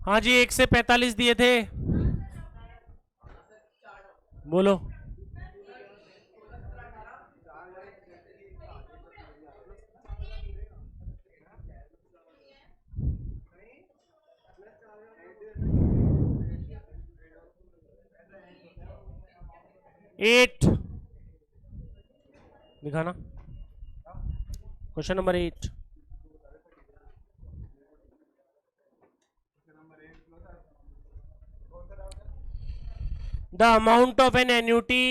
हाँ जी, 1 से 45 दिए थे। बोलो। एट दिखाना। Question number 8। The amount of an annuity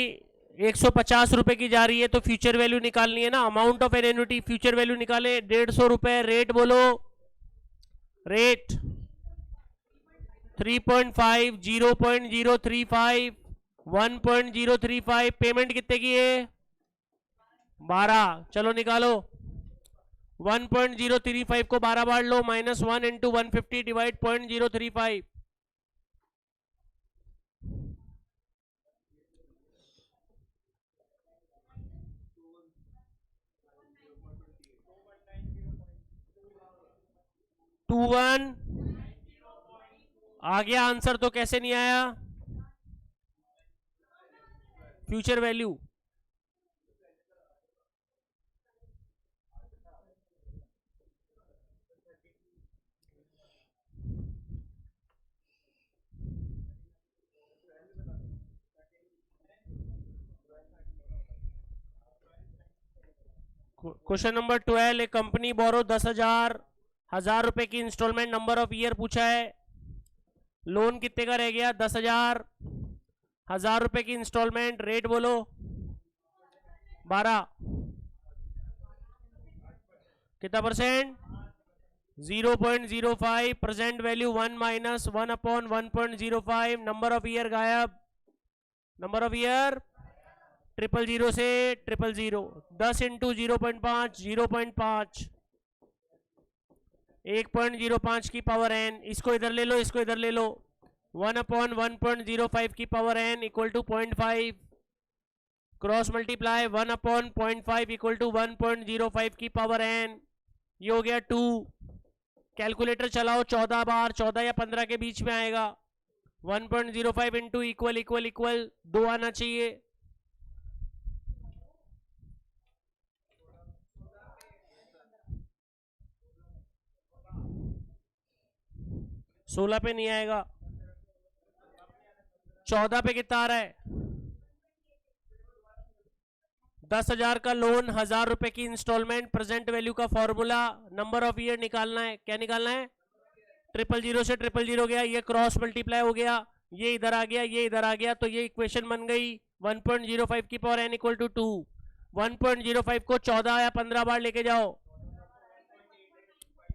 150 रुपए की जा रही है, तो फ्यूचर वैल्यू निकालनी है ना। Amount of an annuity, future value निकाले 150 रुपए। रेट बोलो। रेट 3.5, 0.035, 1.035। पेमेंट कितने की है? 12। चलो निकालो। 1.035 को 12 बार लो, -1 इंटू 150 डिवाइड 0.035। 21 आ गया आंसर, तो कैसे नहीं आया? Future value. Question number 12। ए कंपनी बोरो 10,000 रुपए की इंस्टॉलमेंट, नंबर ऑफ ईयर पूछा है। लोन कितने का रह गया? 10,000। 1,000 रुपए की इंस्टॉलमेंट। रेट बोलो। 12। कितना percent? 0.05। Present value 1 minus 1/1.05। Number of year गायब। नंबर ऑफ ईयर 000 से 000। 10 इंटू 0.5, 0.5। 1.05 की पावर n। इसको इधर ले लो, इसको इधर ले लो। 1/1.05 की power n equal to 0.5। Cross multiply 1/0.5 equal to 1.05 की पावर n। ये हो गया 2। कैलकुलेटर चलाओ 14 बार, 14 या 15 के बीच में आएगा। 1.05 इंटू इक्वल इक्वल इक्वल 2 आना चाहिए। सोलह पे नहीं आएगा। 14 पे कितना आ रहा है? 10,000 का लोन, 1,000 रुपए की इंस्टॉलमेंट, प्रेजेंट वैल्यू का फॉर्मूला, नंबर ऑफ ईयर निकालना है। क्या निकालना है? 000 से 000 गया, ये क्रॉस मल्टीप्लाई हो गया, ये इधर आ गया, ये इधर आ गया, तो ये इक्वेशन बन गई 1.05 की पावर n इक्वल टू 2। 1.05 को 14 या 15 बार लेके जाओ।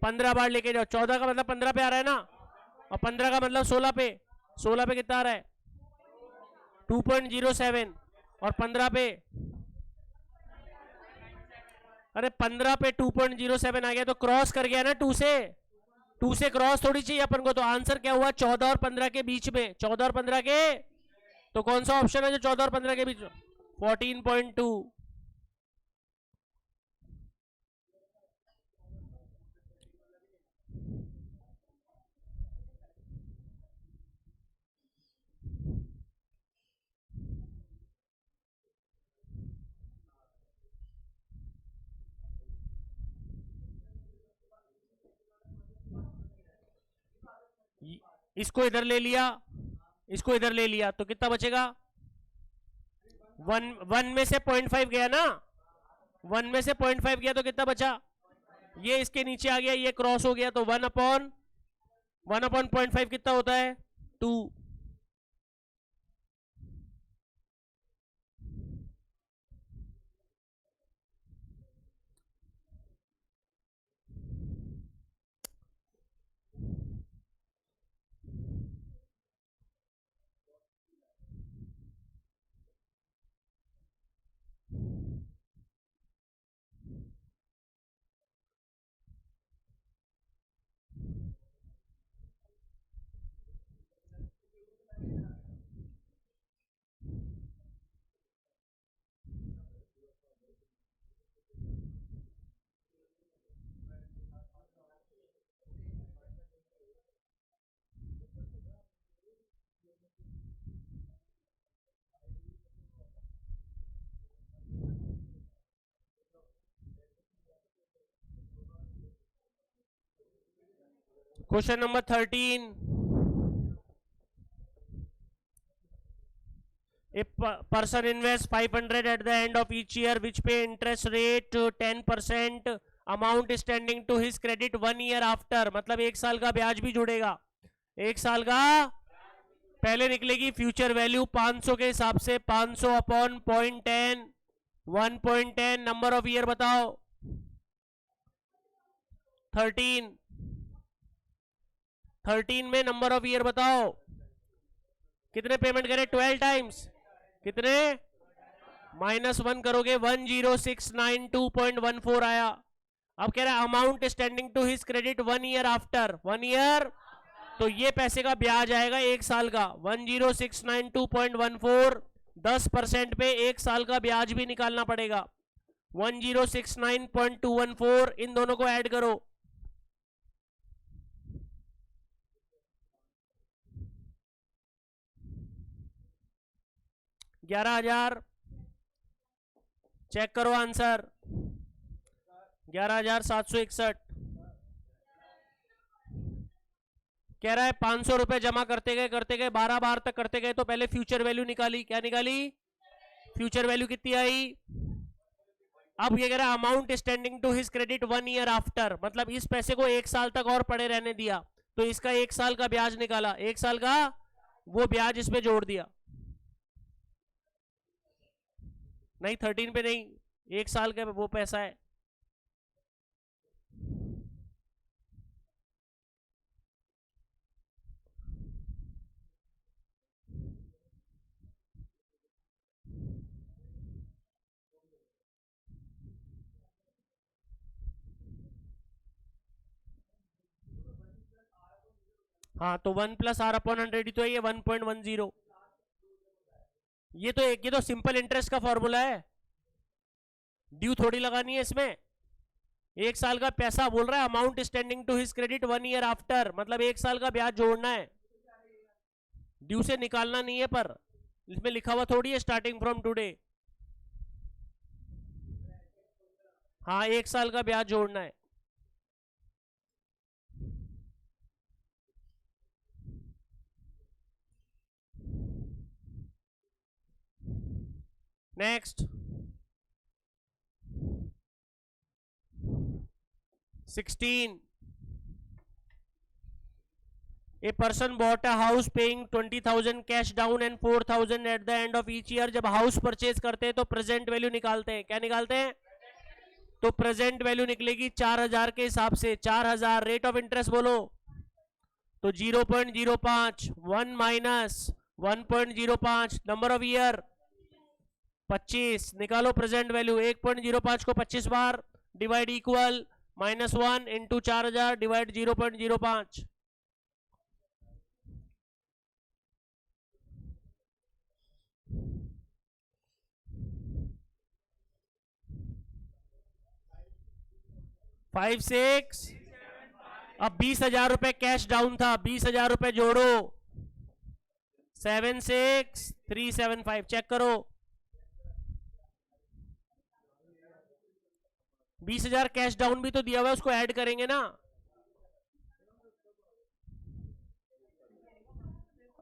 15 बार लेके जाओ। 14 का मतलब 15 पे आ रहा है ना, और 15 का मतलब 16 पे। 16 पे कितना आ रहा है? 2.07। और 15 पे, अरे 15 पे 2.07 आ गया, तो क्रॉस कर गया ना 2 से। 2 से क्रॉस थोड़ी चाहिए अपन को, तो आंसर क्या हुआ? 14 और 15 के बीच में। 14 और 15 के, तो कौन सा ऑप्शन है जो 14 और 15 के बीच में? 14.2। इसको इधर ले लिया, इसको इधर ले लिया, तो कितना बचेगा? 1 में से 0.5 गया ना। 1 में से 0.5 गया, तो कितना बचा? ये इसके नीचे आ गया, ये क्रॉस हो गया, तो 1/1 0.5 कितना होता है? 2। Question number 13. A person invests 500 at the end of each year, which pay interest rate 10%. Amount is standing to his credit 1 year after. मतलब 1 साल का ब्याज भी जुड़ेगा. 1 साल का पहले निकलेगी फ्यूचर वैल्यू 500 के हिसाब से. 500 अपॉन 0.10, 1.10. नंबर ऑफ ईयर बताओ. 13 में नंबर ऑफ ईयर बताओ. कितने पेमेंट करें? 12 टाइम्स. कितने? -1 करोगे 10,692.14 आया. अब कह रहा है amount standing to his credit 1 year after. 1 year तो ये पैसे का ब्याज आएगा 1 साल का. 10,692.14 10% पे 1 साल का ब्याज भी निकालना पड़ेगा. 10,692.214 इन दोनों को ऐड करो. 11,000. चेक करो आंसर. 11,761. कह रहा है 500 रुपए जमा करते गए 12 बार तक करते गए तो पहले फ्यूचर वैल्यू निकाली. क्या निकाली? फ्यूचर वैल्यू कितनी आई? अब ये कह रहा है amount standing to his credit 1 year after. मतलब इस पैसे को 1 साल तक और पड़े रहने दिया तो इसका 1 साल का ब्याज निकाला. 1 साल का वो ब्याज इसमें जोड़ दिया. नहीं 13 पे नहीं, 1 साल का वो पैसा है. हाँ तो 1 + R/100 तो ये 1.10. ये तो सिंपल इंटरेस्ट का फॉर्मूला है. ड्यू थोड़ी लगानी है इसमें. 1 साल का पैसा बोल रहा है amount standing to his credit 1 year after. मतलब 1 साल का ब्याज जोड़ना है. ड्यू से निकालना नहीं है. पर इसमें लिखा हुआ थोड़ी है स्टार्टिंग फ्रॉम टुडे. हाँ 1 साल का ब्याज जोड़ना है. Next 16. A person bought a house paying 20,000 cash down and 4,000 at the end of each year. जब हाउस परचेज करते हैं तो प्रेजेंट वैल्यू निकालते हैं. क्या निकालते हैं? तो प्रेजेंट वैल्यू निकलेगी 4,000 के हिसाब से. 4,000 रेट ऑफ इंटरेस्ट बोलो तो 0.05. 1 - 1.05. Number of year 25. निकालो प्रेजेंट वैल्यू. 1.05 को 25 बार divide equal -1 into 4,000 divide 0.05. Five 6. अब 20,000 रुपए कैश डाउन था. 20,000 रुपए जोड़ो. 7,6,375. चेक करो. 20,000 कैश डाउन भी तो दिया हुआ है उसको ऐड करेंगे ना.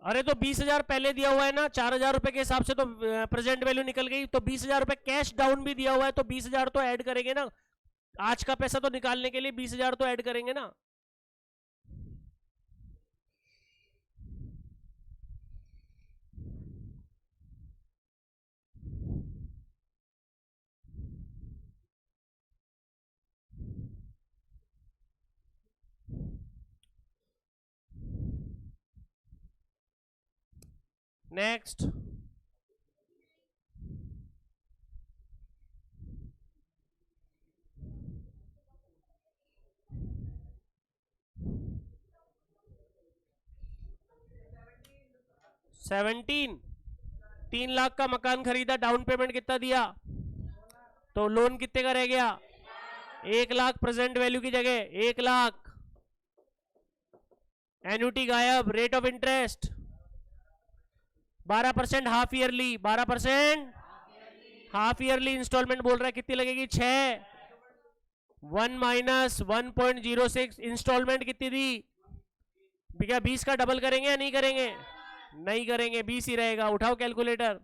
अरे तो 20,000 पहले दिया हुआ है ना. 4,000 रुपए के हिसाब से तो प्रेजेंट वैल्यू निकल गई. तो 20,000 रुपए कैश डाउन भी दिया हुआ है तो 20,000 तो ऐड करेंगे ना. आज का पैसा तो निकालने के लिए 20,000 तो ऐड करेंगे ना. नेक्स्ट 17. 3 लाख का मकान खरीदा. डाउन पेमेंट कितना दिया? तो लोन कितने का रह गया? 1 लाख प्रेजेंट वैल्यू की जगह 1 लाख. एन्युटी गायब. Rate of interest 12% half yearly. 12% half yearly installment बोल रहा है. कितनी लगेगी? 6. 1 - 1.06. इंस्टॉलमेंट कितनी दी? क्या 20 का डबल करेंगे या नहीं करेंगे? नहीं करेंगे, 20 ही रहेगा। उठाओ कैलकुलेटर।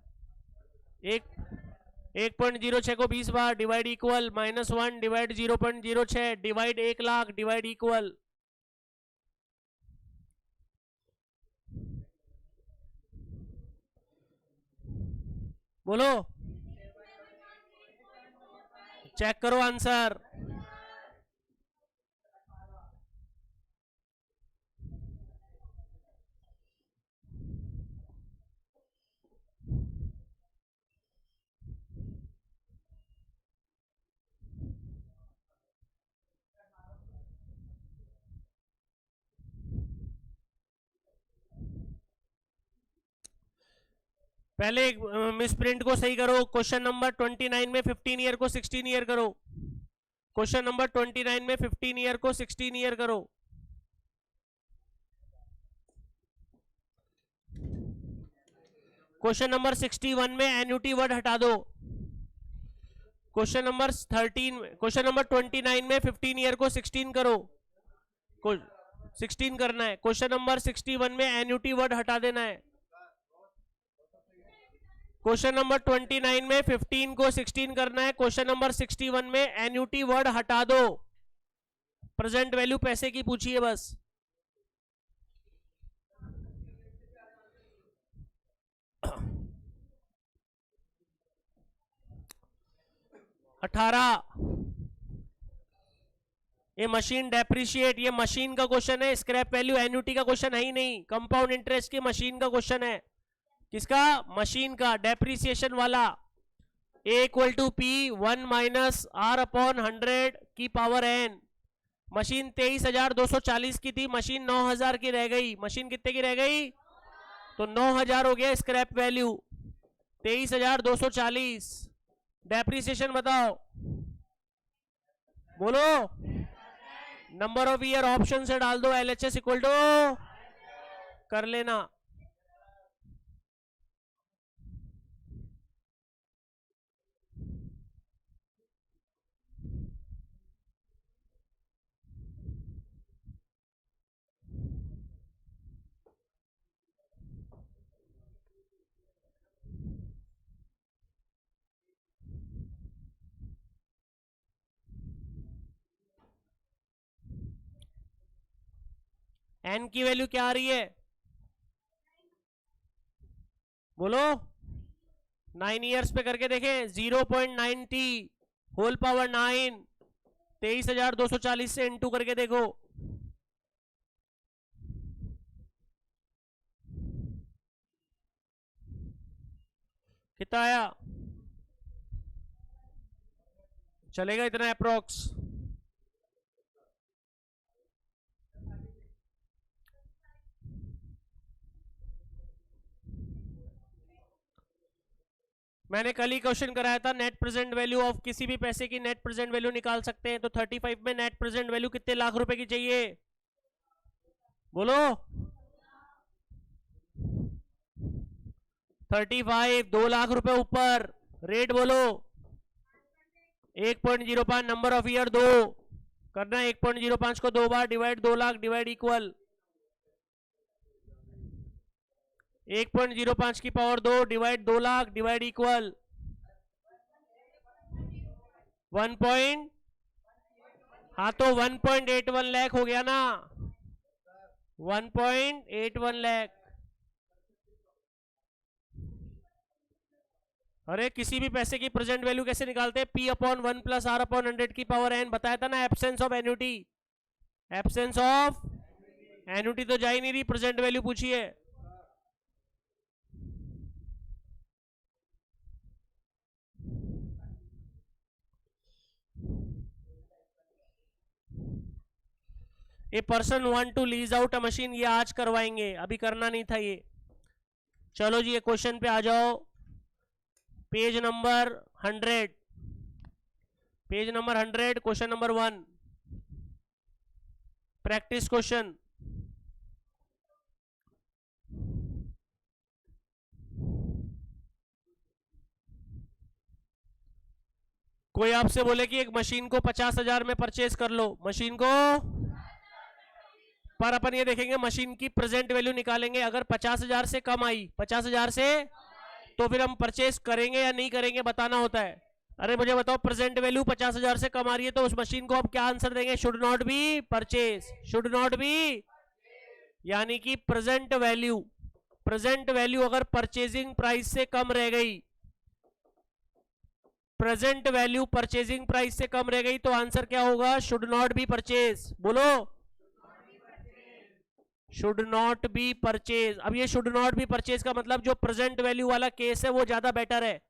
1.06 को 20 बार divide equal -1 divide 0.06 divide 1 lakh divide equal. बोलो, चेक करो आंसर। पहले मिस प्रिंट को सही करो। क्वेश्चन नंबर 29 में 15 ईयर को 16 ईयर करो। क्वेश्चन नंबर 29 में 15 ईयर को 16 ईयर करो। क्वेश्चन नंबर 61 में एन्युटी वर्ड हटा दो। क्वेश्चन नंबर 29 में 15 ईयर को 16 करो। 16 करना है। क्वेश्चन नंबर 61 में एन्युटी वर्ड हटा देना है। क्वेश्चन नंबर 29 में 15 को 16 करना है। क्वेश्चन नंबर 61 में एन्युटी वर्ड हटा दो। प्रेजेंट वैल्यू पैसे की पूछी है बस। ये मशीन डेप्रिशिएट, ये मशीन का क्वेश्चन है। स्क्रैप वैल्यू एन्युटी का क्वेश्चन है ही नहीं। कंपाउंड इंटरेस्ट की मशीन का क्वेश्चन है। किसका? मशीन का। डेप्रिसिएशन वाला। A equal to P 1 minus R/100 की पावर n। मशीन 23,240 की थी, मशीन 9,000 की रह गई। मशीन कितने की रह गई? तो 9,000 हो गया स्क्रैप वैल्यू। 23,240। डेप्रिसिएशन बताओ, बोलो। नंबर ऑफ ईयर ऑप्शन से डाल दो। LHS इक्वल टू कर लेना। n की वैल्यू क्या आ रही है? बोलो। 9 ईयर्स पे करके देखें। 0.90 होल पावर 9। 23,240 से इनटू करके देखो। कितना आया? चलेगा इतना अप्रोक्स? मैंने कल ही क्वेश्चन कराया था। नेट प्रेजेंट वैल्यू ऑफ किसी भी पैसे की नेट प्रेजेंट वैल्यू निकाल सकते हैं। तो 35 में नेट प्रेजेंट वैल्यू कितने लाख रुपए की चाहिए? बोलो। 35, 2 लाख रुपए ऊपर। रेट बोलो। 1.05 नंबर ऑफ ईयर 2 करना है। 1.05 को 2 बार डिवाइड 2 लाख डिवाइड इक्वल 1.05 की power 2 divide 2 lakh divide equal 1. हाँ तो 1.81 लाख हो गया ना। 1.81 लाख। अरे किसी भी पैसे की प्रेजेंट वैल्यू कैसे निकालते हैं? P/1 प्लस R/100 की पावर n। बताया था ना absence of annuity. Absence of annuity तो जा ही नहीं रही, प्रेजेंट वैल्यू पूछी है। A person want to lease out a machine. ये आज करवाएंगे, अभी करना नहीं था ये। चलो जी, ये क्वेश्चन पे आ जाओ। Page number 100। Page number 100, question number 1, practice question. कोई आपसे बोले कि एक मशीन को 50,000 में परचेज कर लो। मशीन को पर अपन ये देखेंगे मशीन की प्रेजेंट वैल्यू निकालेंगे। अगर 50,000 से कम आई, 50,000 से, तो फिर हम परचेज करेंगे या नहीं करेंगे बताना होता है। अरे मुझे बताओ प्रेजेंट वैल्यू 50,000 से कम आ रही है तो उस मशीन को आप क्या आंसर देंगे? Should not be purchase, should not be, यानी कि प्रेजेंट वैल्यू अगर परचेजिंग प्राइस से कम रह गई, प्रेजेंट वैल्यू परचेजिंग प्राइस से कम रह गई तो आंसर क्या होगा? Should not be purchase. बोलो, शुड नॉट बी परचेज। अब ये शुड नॉट बी परचेज का मतलब जो प्रेजेंट वैल्यू वाला केस है वो ज्यादा बेटर है।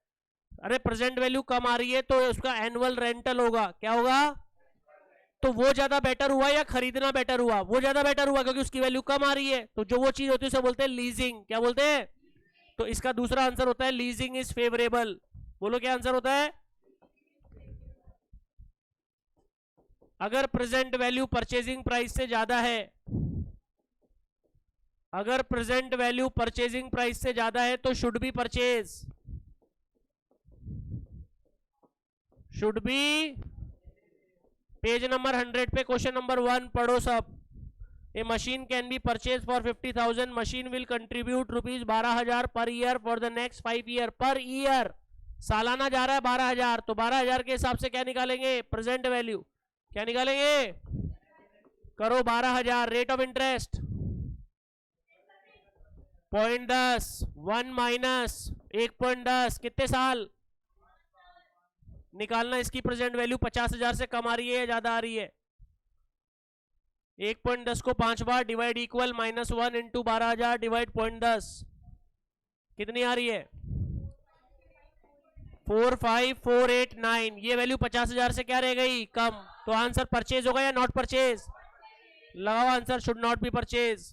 अरे प्रेजेंट वैल्यू कम आ रही है तो उसका एनुअल रेंटल होगा, क्या होगा? तो वो ज्यादा बेटर हुआ या खरीदना बेटर हुआ? वो ज्यादा बेटर हुआ क्योंकि उसकी वैल्यू कम आ रही है। तो जो वो चीज होती है उसे बोलते हैं लीजिंग। क्या बोलते हैं? तो इसका दूसरा आंसर होता है लीजिंग इज फेवरेबल। बोलो क्या आंसर होता है? अगर प्रेजेंट वैल्यू परचेजिंग प्राइस से ज्यादा है, अगर प्रेजेंट वैल्यू परचेजिंग प्राइस से ज्यादा है तो should be purchase, should be. Page number 100 पे क्वेश्चन नंबर 1 पढ़ो सब। A machine can be purchase for 50,000, machine will contribute rupees 12,000 per year for the next 5 year. Per year सालाना जा रहा है 12,000, तो 12,000 के हिसाब से क्या निकालेंगे? Present value. क्या निकालेंगे? करो 12,000, रेट ऑफ इंटरेस्ट 0.10, 1 माइनस 1.10, कितने साल निकालना? इसकी प्रेजेंट वैल्यू 50,000 से कम आ रही है या ज्यादा आ रही है? 1.10 को 5 बार डिवाइड इक्वल -1 इंटू 12,000 डिवाइड 0.10, कितनी आ रही है? 45489। ये वैल्यू 50,000 से क्या रह गई? कम। तो आंसर परचेज होगा या नॉट परचेज? लगाओ answer, should not be purchase.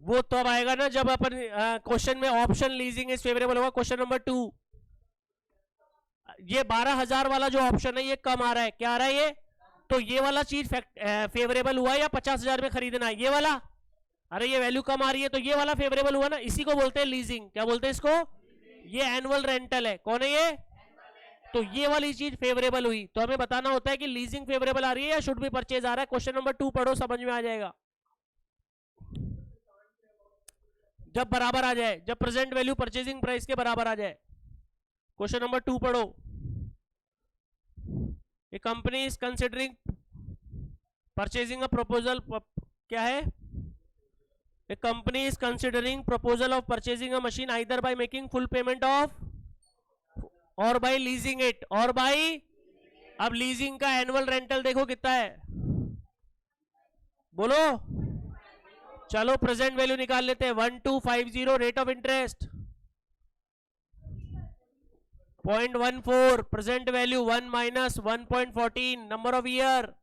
वो तब आएगा ना जब अपन क्वेश्चन में ऑप्शन लीजिंग इज फेवरेबल होगा। क्वेश्चन नंबर 2, ये 12,000 वाला जो ऑप्शन है ये कम आ रहा है, क्या आ रहा है ये? तो ये वाला चीज फेवरेबल हुआ या 50,000 में खरीदना है? ये वाला। अरे ये वैल्यू कम आ रही है तो ये वाला फेवरेबल हुआ ना, इसी को बोलते हैं लीजिंग। क्या बोलते हैं इसको? ये एनुअल रेंटल है। कौन है ये? तो ये वाली चीज फेवरेबल हुई तो हमें बताना होता है कि लीजिंग फेवरेबल आ रही है या शुड बी परचेज आ रहा है। क्वेश्चन नंबर 2 पढ़ो, समझ में आ जाएगा। जब बराबर आ जाए, जब प्रेजेंट वैल्यू परचेजिंग प्राइस के बराबर आ जाए। क्वेश्चन नंबर 2 पढ़ो। A company is considering purchasing a proposal, क्या है? A company is considering proposal of purchasing a machine either by making full payment of or by leasing it, or by. अब leasing का annual rental देखो कितना है, बोलो। चलो present value निकाल लेते हैं। 1250, rate of interest 0.14, present value 1 minus 1.14, number of year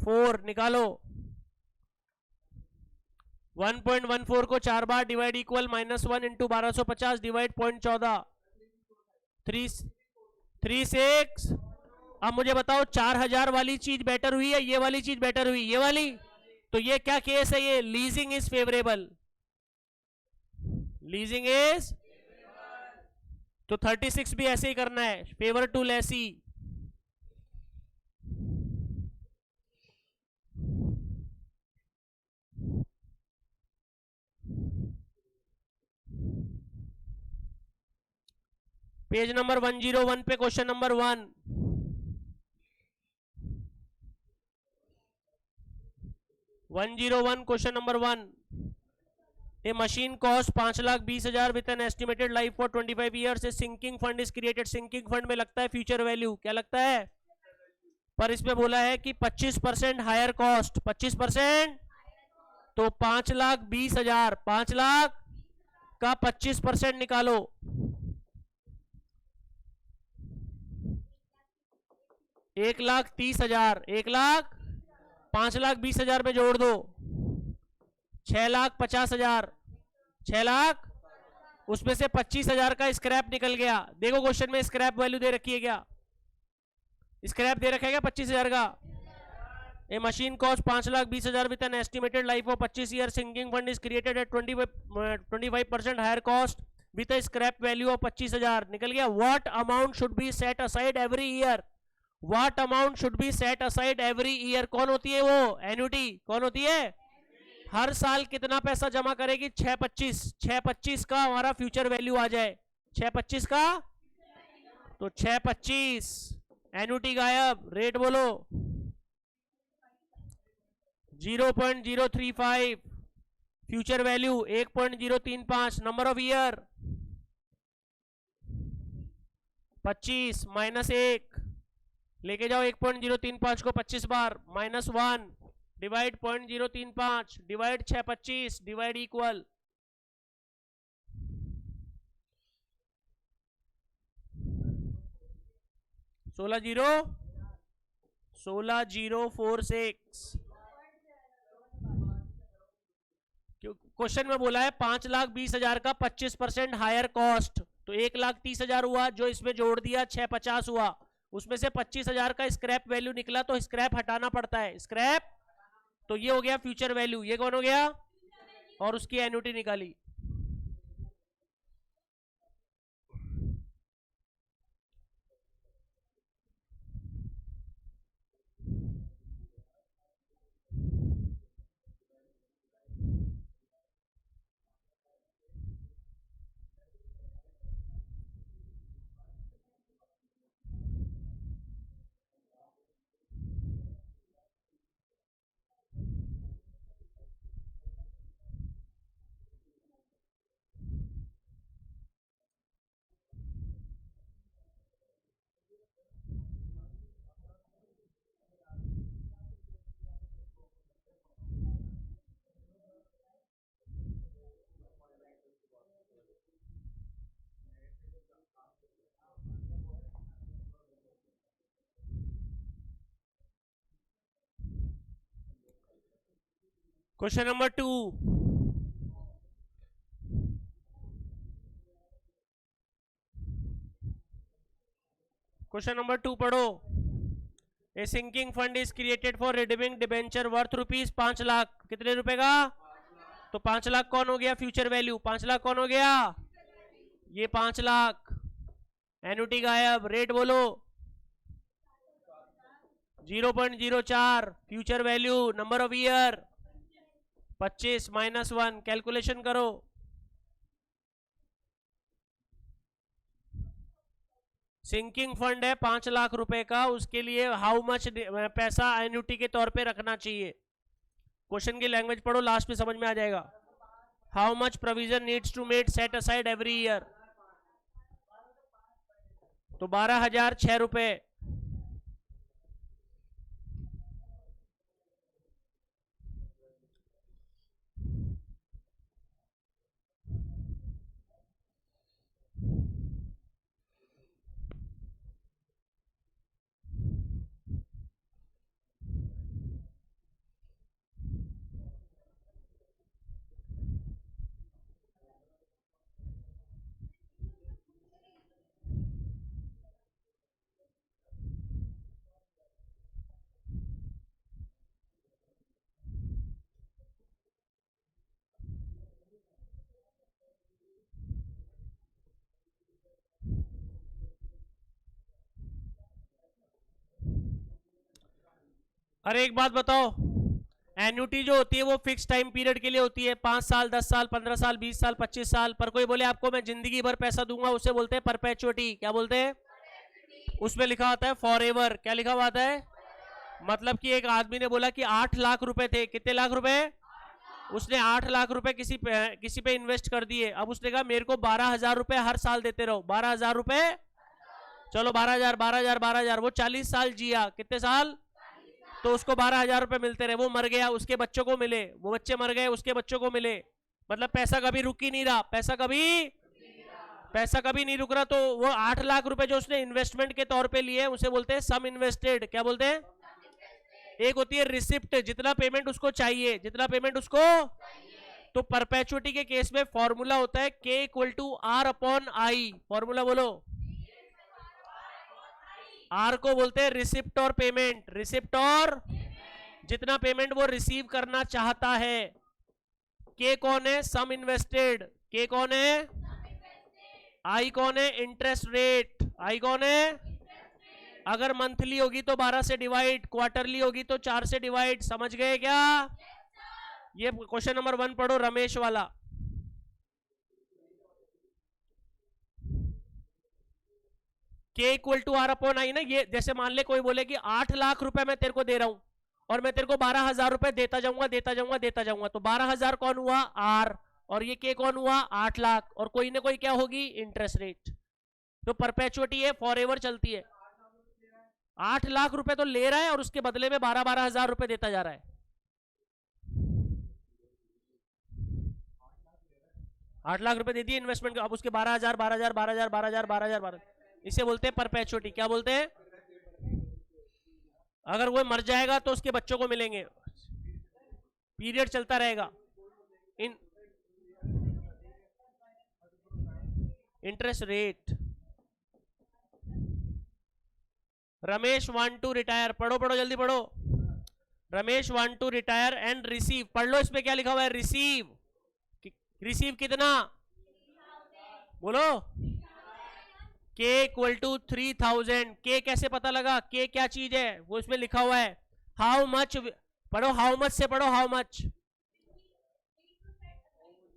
4, निकालो। 1.14 को 4 बार डिवाइड इक्वल -1 इंटू 1250 डिवाइड 0.14, 36। अब मुझे बताओ 4,000 वाली चीज बेटर हुई या ये वाली चीज बेटर हुई? ये वाली। तो ये क्या केस है? ये leasing is favourable, leasing is. तो 36 भी ऐसे ही करना है, favour to lessee. Page number 101 पे question number 1। Question number 1, a machine cost 5,20,000 with an estimated life for 25 years. Sinking fund is created. Sinking fund में लगता है फ्यूचर वैल्यू, क्या लगता है? पर इसमें बोला है कि 25% हायर कॉस्ट, 25%। तो 5,20,000, 5 लाख का 25% निकालो। 1,30,000, 1 लाख 5,20,000 में जोड़ दो 6,50,000, 6 लाख, उसमें से 25,000 का स्क्रैप निकल गया। देखो क्वेश्चन में स्क्रैप वैल्यू दे रखी है क्या? स्क्रैप दे रखा है क्या 25,000 का? A machine cost 5,20,000 with an estimated life of 25 year. Sinking fund is created at 25% higher cost with a scrap value of 25,000, निकल गया। What amount should be set aside every year? What amount should be set aside every year? कौन होती है वो? Annuity. कौन होती है? हर साल कितना पैसा जमा करेगी? 625। 625 का हमारा फ्यूचर वैल्यू आ जाए, 625 का, तो 625 एन्युटी गायब। रेट बोलो। 0.035। Future value 1.035। Number of year 25 minus 1, लेके जाओ 1.035 को 25 बार, -1 divide 0.035 divide 625 divide equal 16,046। Question में बोला है 5,20,000 का 25% हायर कॉस्ट, तो 1,30,000 हुआ, जो इसमें जोड़ दिया 650 हुआ, उसमें से 25,000 का स्क्रैप वैल्यू निकला, तो स्क्रैप हटाना पड़ता है, स्क्रैप, तो ये हो गया फ्यूचर वैल्यू। ये कौन हो गया? और उसकी एन्युटी निकाली। क्वेश्चन नंबर 2, क्वेश्चन नंबर 2 पढ़ो। A sinking fund is created for redeeming debenture worth ₹5 lakh. कितने रुपए का? तो 5 लाख कौन हो गया? Future value. 5 लाख कौन हो गया? ये 5 लाख। एन्युटी गायब। रेट बोलो। 0.04। Future value. Number of year 25 -1। Calculation करो। सिंकिंग फंड है 5 लाख रुपए का, उसके लिए हाउ मच पैसा एन्युटी के तौर पे रखना चाहिए? क्वेश्चन की लैंग्वेज पढ़ो, लास्ट में समझ में आ जाएगा। How much provision needs to made set aside every year? तो 12,006 रुपए। अरे एक बात बताओ, एन्युटी जो होती है वो फिक्स टाइम पीरियड के लिए होती है, 5 साल, 10 साल, 15 साल, 20 साल, 25 साल। पर कोई बोले आपको मैं जिंदगी भर पैसा दूंगा, उसे बोलते हैं परपेचुइटी। क्या बोलते हैं? उसमें लिखा होता है फॉर एवर। क्या लिखा हुआ आता है? मतलब कि एक आदमी ने बोला कि 8 लाख रुपए थे। कितने लाख रुपए? उसने 8 लाख रुपए किसी पे इन्वेस्ट कर दिए। अब उसने कहा मेरे को 12,000 रुपए हर साल देते रहो। 12,000 रुपए, चलो 12,000 12,000 12,000, वो 40 साल जिया। कितने साल? तो उसको 12,000 रुपए मिलते रहे। वो मर गया, उसके बच्चों को मिले। वो बच्चे मर गए, उसके बच्चों को मिले। मतलब पैसा कभी रुक ही नहीं रहा। पैसा कभी नहीं रुक रहा। तो वो 8 लाख रुपए जो उसने इन्वेस्टमेंट के तौर पे लिए, उसे बोलते हैं सम इन्वेस्टेड। क्या बोलते हैं? एक होती है रिसिप्ट, जितना पेमेंट उसको चाहिए, जितना पेमेंट उसको। तो परपेचुइटी के केस में फॉर्मूला होता है K = R/I। फॉर्मूला बोलो। आर को बोलते हैं रिसिप्ट और पेमेंट। रिसिप्ट और जितना पेमेंट वो रिसीव करना चाहता है। के कौन है? सम इन्वेस्टेड। के कौन है? आई कौन है? Interest rate. आई कौन है? अगर मंथली होगी तो 12 से डिवाइड, क्वार्टरली होगी तो 4 से डिवाइड। समझ गए क्या? ये क्वेश्चन नंबर 1 पढ़ो, रमेश वाला। K equal to R upon I ना। ये जैसे मान ले कोई बोले कि 8 लाख रुपए मैं तेरे को दे रहा हूं और मैं तेरे को 12,000 रुपए देता जाऊंगा देता जाऊंगा देता जाऊंगा, तो 12,000 कौन हुआ? आर, और ये के कौन हुआ? 8 लाख, और कोई ना कोई क्या होगी? Interest rate. तो परपेचुअटी है, फॉर एवर चलती है। 8 लाख रुपए तो ले रहा है और उसके बदले में 12,000 रुपए देता जा रहा है। 8 लाख रुपए दे दिए इन्वेस्टमेंट, अब उसके 12,000 12,000 12,000 12,000 12,000 12,000, इसे बोलते हैं परपेचुअटी। क्या बोलते हैं? अगर वो मर जाएगा तो उसके बच्चों को मिलेंगे, पीरियड चलता रहेगा। Interest rate. Ramesh want to retire, पढ़ो पढ़ो जल्दी पढ़ो। Ramesh want to retire and receive, पढ़ लो इसमें क्या लिखा हुआ है? रिसीव। रिसीव कितना? बोलो। के इक्वल टू 3,000। के कैसे पता लगा? के क्या चीज है? वो इसमें लिखा हुआ है। हाउ मच, पढ़ो हाउ मच से पढ़ो, हाउ मच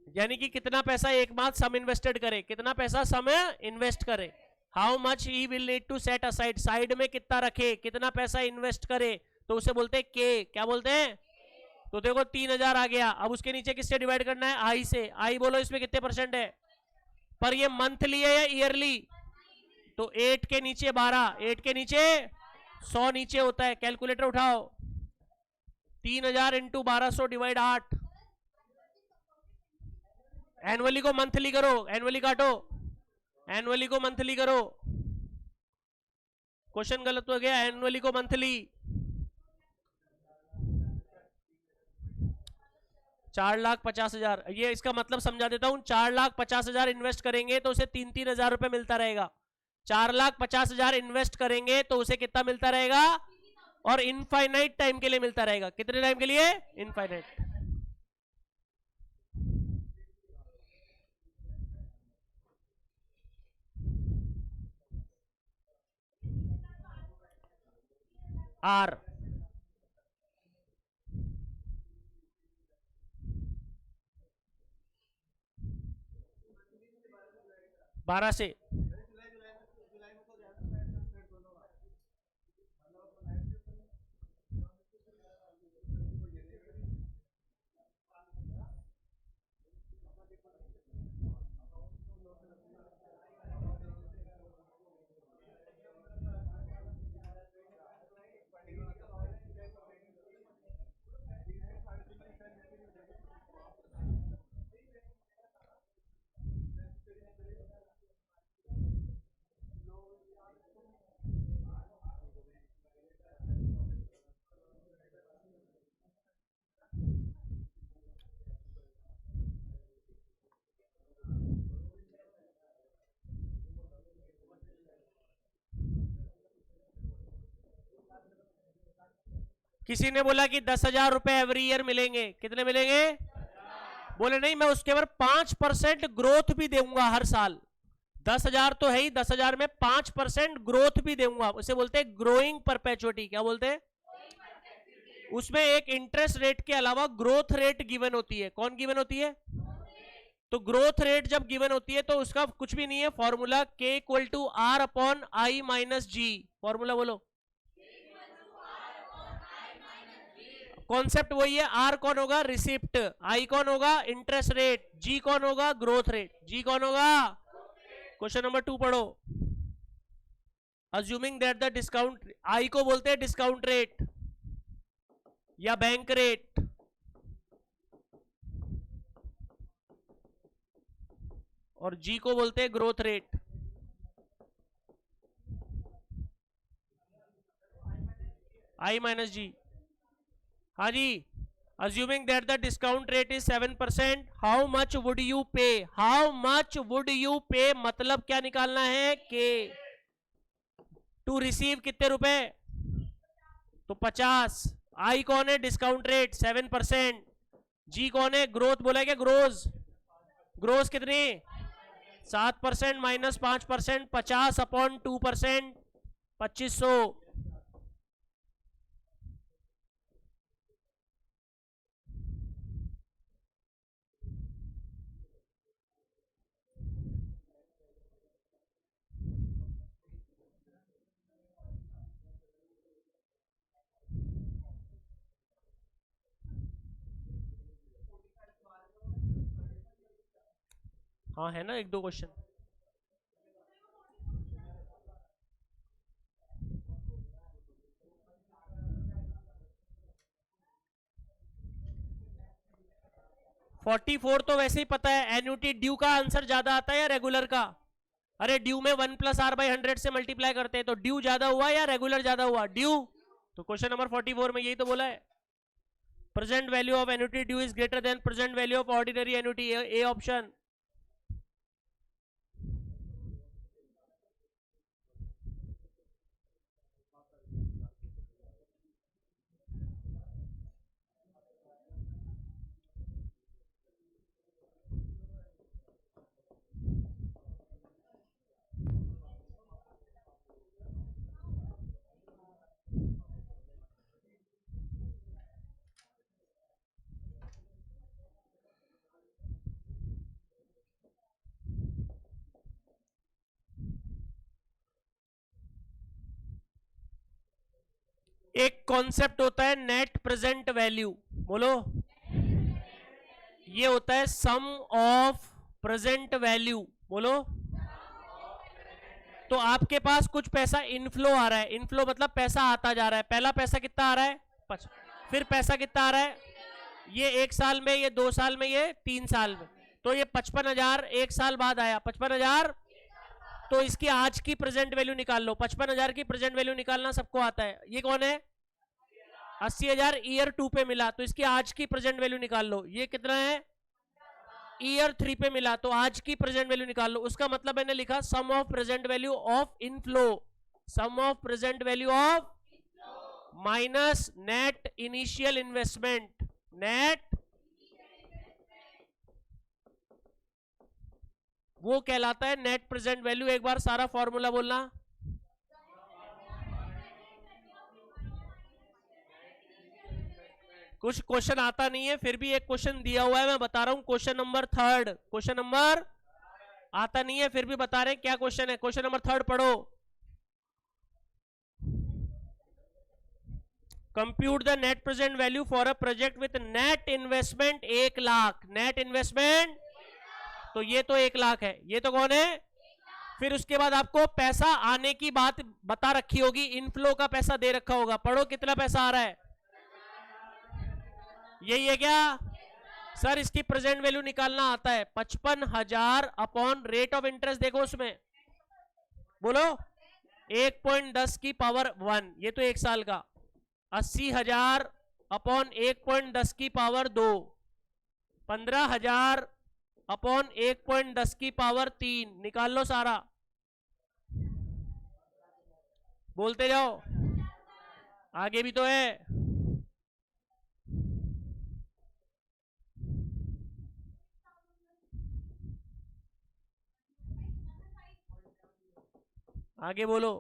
यानी कि कितना पैसा एक माह सम इन्वेस्टेड करे, कितना पैसा समय इन्वेस्ट करे। How much he will need to set aside, side में कितना रखे, कितना पैसा इन्वेस्ट करे, तो उसे बोलते हैं के। क्या बोलते हैं? तो देखो 3,000 आ गया, अब उसके नीचे किससे डिवाइड करना है? आई से। आई बोलो इसमें कितने परसेंट है? पर ये मंथली है या ईयरली? तो 8 के नीचे 12, 8 के नीचे 100 नीचे होता है। कैलकुलेटर उठाओ, 3,000 इंटू 1200 डिवाइड 8। एनुअली को मंथली करो, एनुअली काटो, एनुअली को मंथली करो। क्वेश्चन गलत हो गया, एनुअली को मंथली। 4,50,000, ये इसका मतलब समझा देता हूं। 4,50,000 इन्वेस्ट करेंगे तो उसे 3-3 हजार रुपए मिलता रहेगा। 4,50,000 इन्वेस्ट करेंगे तो उसे कितना मिलता रहेगा? और इनफाइनाइट टाइम के लिए मिलता रहेगा। कितने टाइम के लिए? इनफाइनाइट। आर 12 से। किसी ने बोला कि 10,000 रुपए एवरी ईयर मिलेंगे। कितने मिलेंगे? बोले नहीं, मैं उसके ऊपर 5% ग्रोथ भी दूंगा हर साल। 10,000 तो है ही, 10,000 में 5% ग्रोथ भी दूंगा। उसे बोलते हैं ग्रोइंग परपेचुअटी। क्या बोलते हैं? उसमें एक इंटरेस्ट रेट के अलावा ग्रोथ रेट गिवन होती है। कौन गिवन होती है? तो ग्रोथ रेट जब गिवन होती है तो उसका कुछ भी नहीं है, formula K equal to R upon I minus G. Formula बोलो। कॉन्सेप्ट वही है। आर कौन होगा? रिसिप्ट। आई कौन होगा? Interest rate. जी कौन होगा? Growth rate. जी कौन होगा? क्वेश्चन नंबर 2 पढ़ो। अज्यूमिंग दैट द डिस्काउंट, आई को बोलते हैं डिस्काउंट रेट या बैंक रेट, और जी को बोलते हैं ग्रोथ रेट। आई माइनस जी। हाँ जी। Assuming that the discount rate is 7%, how much would you pay? How much would you pay मतलब क्या निकालना है? के। टू रिसीव कितने रुपए? तो 50। आई कौन है? Discount rate 7%। जी कौन है? ग्रोथ बोला क्या? ग्रोज। ग्रोज कितनी? 7% माइनस 5%, 50 अपॉन 2%। 2500। हाँ है ना, एक दो क्वेश्चन। फोर्टी फोर तो वैसे ही पता है, एन्यूटी ड्यू का आंसर ज्यादा आता है या रेगुलर का? अरे ड्यू में 1+r/100 से मल्टीप्लाई करते हैं, तो ड्यू ज्यादा हुआ या रेगुलर ज्यादा हुआ? ड्यू। तो क्वेश्चन नंबर 44 में यही तो बोला है, present value of annuity due is greater than present value of ordinary annuity. A option. एक कॉन्सेप्ट होता है नेट प्रेजेंट वैल्यू, बोलो। ये होता है सम ऑफ प्रेजेंट वैल्यू, बोलो। तो आपके पास कुछ पैसा इनफ्लो आ रहा है, इनफ्लो मतलब पैसा आता जा रहा है। पहला पैसा कितना आ रहा है? 5। फिर पैसा कितना आ रहा है? ये 1 साल में, ये 2 साल में, ये 3 साल में। तो ये 55,000 1 साल बाद आया, 55,000। तो इसकी आज की प्रेजेंट वैल्यू निकाल लो। 55,000 की प्रेजेंट वैल्यू निकालना सबको आता है। ये कौन है? 80,000 ईयर 2 पे मिला, तो इसकी आज की प्रेजेंट वैल्यू निकाल लो। ये कितना है? ईयर 3 पे मिला, तो आज की प्रेजेंट वैल्यू निकाल लो। उसका मतलब मैंने लिखा sum of present value of inflow, sum of present value of minus net initial investment, net वो कहलाता है नेट प्रेजेंट वैल्यू। एक बार सारा फॉर्मूला बोलना। कुछ क्वेश्चन आता नहीं है, फिर भी एक क्वेश्चन दिया हुआ है, मैं बता रहा हूं। क्वेश्चन नंबर 3, क्वेश्चन नंबर आता नहीं है, फिर भी बता रहे हैं क्या क्वेश्चन है। क्वेश्चन नंबर 3 पढ़ो। Compute the net present value for a project with net investment 1 lakh. Net investment, तो ये तो 1 लाख है। ये तो कौन है? फिर उसके बाद आपको पैसा आने की बात बता रखी होगी, इनफ्लो का पैसा दे रखा होगा। पढ़ो कितना पैसा आ रहा है। यही है क्या सर? इसकी प्रेजेंट वैल्यू निकालना आता है। 55,000 अपॉन रेट ऑफ इंटरेस्ट, देखो उसमें बोलो 1.10 की पावर 1, ये तो 1 साल का। 80,000 अपॉन 1.10 की पावर 2, 15,000 अपॉन 1.10 की पावर 3। निकाल लो सारा, बोलते जाओ। आगे भी तो है। आगे बोलो।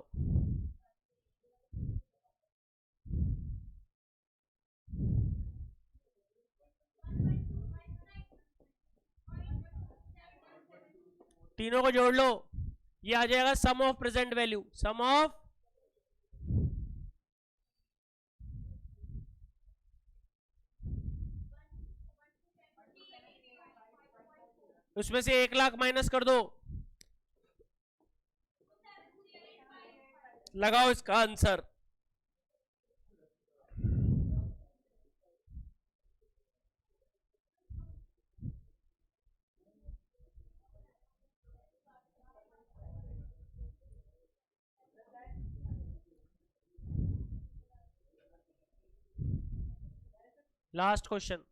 तीनों को जोड़ लो, ये आ जाएगा sum of present value, sum of. उसमें से 1 लाख माइनस कर दो, लगाओ इसका आंसर। Last question.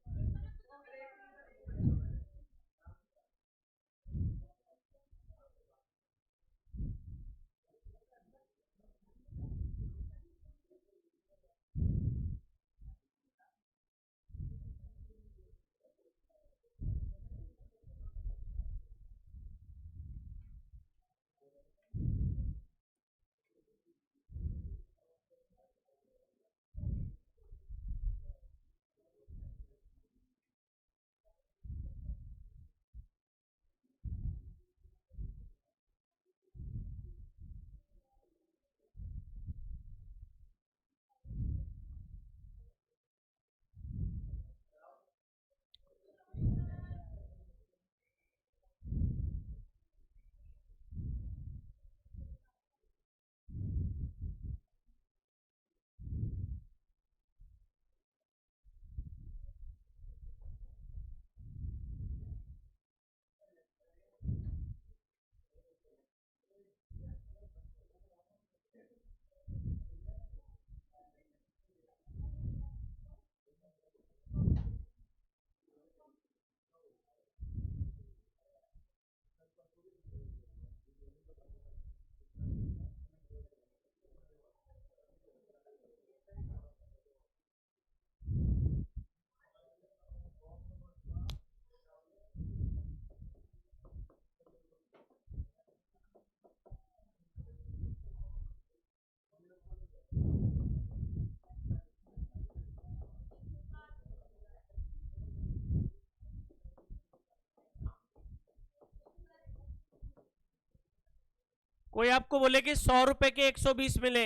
कोई आपको बोले कि 100 रुपए के 120 मिले,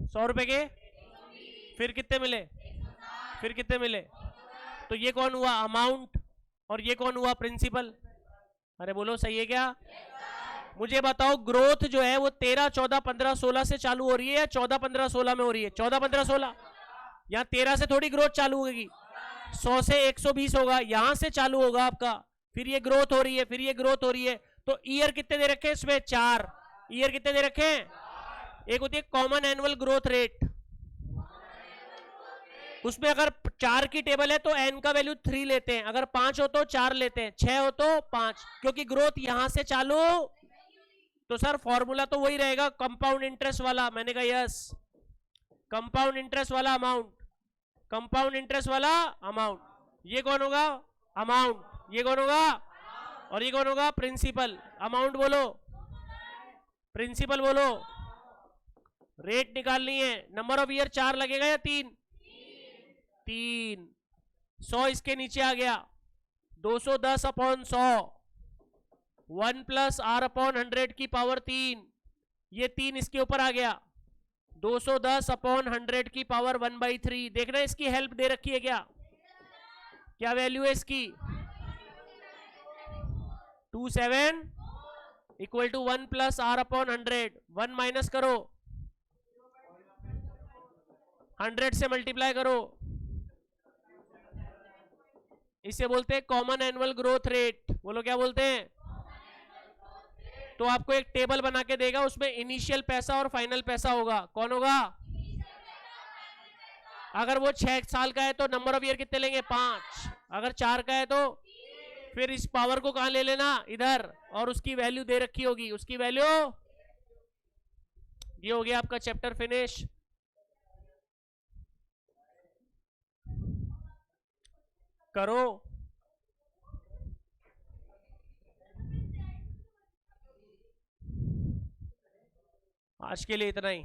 100 रुपए के फिर कितने मिले, फिर कितने मिले, तो ये कौन हुआ अमाउंट और ये कौन हुआ प्रिंसिपल। अरे बोलो सही है क्या। मुझे बताओ ग्रोथ जो है वो 13, 14, 15, 16 से चालू हो रही है या 14, 15, 16 में हो रही है। 14, 15, 16, यहाँ 13 से थोड़ी ग्रोथ चालू होगी, 100 से 120 होगा, यहां से चालू होगा आपका, फिर ये ग्रोथ हो रही है, फिर ये ग्रोथ हो रही है। तो ईयर कितने दे रखे हैं इसमें, 4 ईयर कितने दे रखे हैं। एक होती है कॉमन एनुअल ग्रोथ रेट, उसमें अगर 4 की टेबल है तो एन का वैल्यू 3 लेते हैं, अगर 5 हो तो 4 लेते हैं, 6 हो तो 5, क्योंकि ग्रोथ यहां से चालू। तो सर फॉर्मूला तो वही रहेगा कंपाउंड इंटरेस्ट वाला। मैंने कहा यस, कंपाउंड इंटरेस्ट वाला अमाउंट, कंपाउंड इंटरेस्ट वाला अमाउंट। ये कौन होगा अमाउंट, ये कौन होगा, और ये कौन होगा प्रिंसिपल। अमाउंट बोलो, प्रिंसिपल बोलो। रेट निकालनी है, नंबर ऑफ ईयर 4 लगेगा या 3, 3। 100 इसके नीचे आ गया, 210 अपॉन 100, 1 प्लस आर अपॉन 100 की पावर 3, ये 3 इसके ऊपर आ गया, 210 अपॉन 100 की पावर 1/3। देखना इसकी हेल्प दे रखी है क्या, क्या वैल्यू है इसकी, 27 equal to 1 plus R upon 100, 1 minus करो, 100 से मल्टीप्लाई करो, इसे बोलते हैं कॉमन एनुअल ग्रोथ रेट। बोलो क्या बोलते हैं। तो आपको एक टेबल बना के देगा, उसमें इनिशियल पैसा और फाइनल पैसा होगा, कौन होगा। अगर वो 6 साल का है तो नंबर ऑफ ईयर कितने लेंगे 5, अगर 4 का है तो फिर इस पावर को कहां ले लेना इधर, और उसकी वैल्यू दे रखी होगी, उसकी वैल्यू। ये हो गया आपका चैप्टर फिनिश। करो, आज के लिए इतना ही।